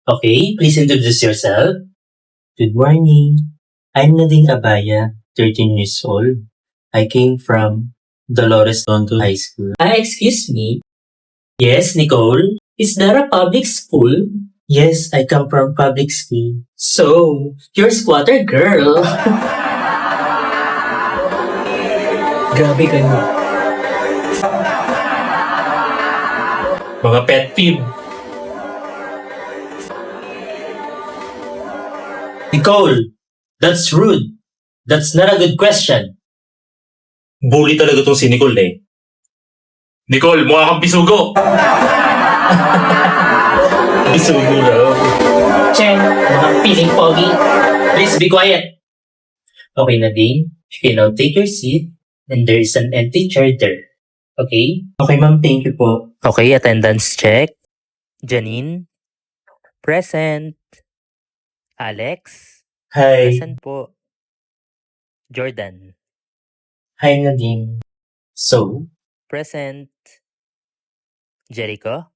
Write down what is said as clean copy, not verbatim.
Okay, please introduce yourself. Good morning. I'm Nadine Abaya, 13 years old. I came from Dolores Tondo High School. Excuse me. Yes, Nicole. Is there a public school? Yes, I come from public school. So, you're squatter girl. Grabe kayo. Mga pet peeve. Nicole, that's rude. That's not a good question. Bully talaga tong si Nicole eh. Nicole, mukha kang bisugo! Isugo raw. Cheng, mga piling pogi. Please be quiet. Okay, Nadine. You can now take your seat and there is an empty chair there. Okay? Okay, ma'am. Thank you po. Okay, attendance check. Janine? Present. Alex? Hi. Present po. Jordan? Hi, Nadine. So, Present. Jericho?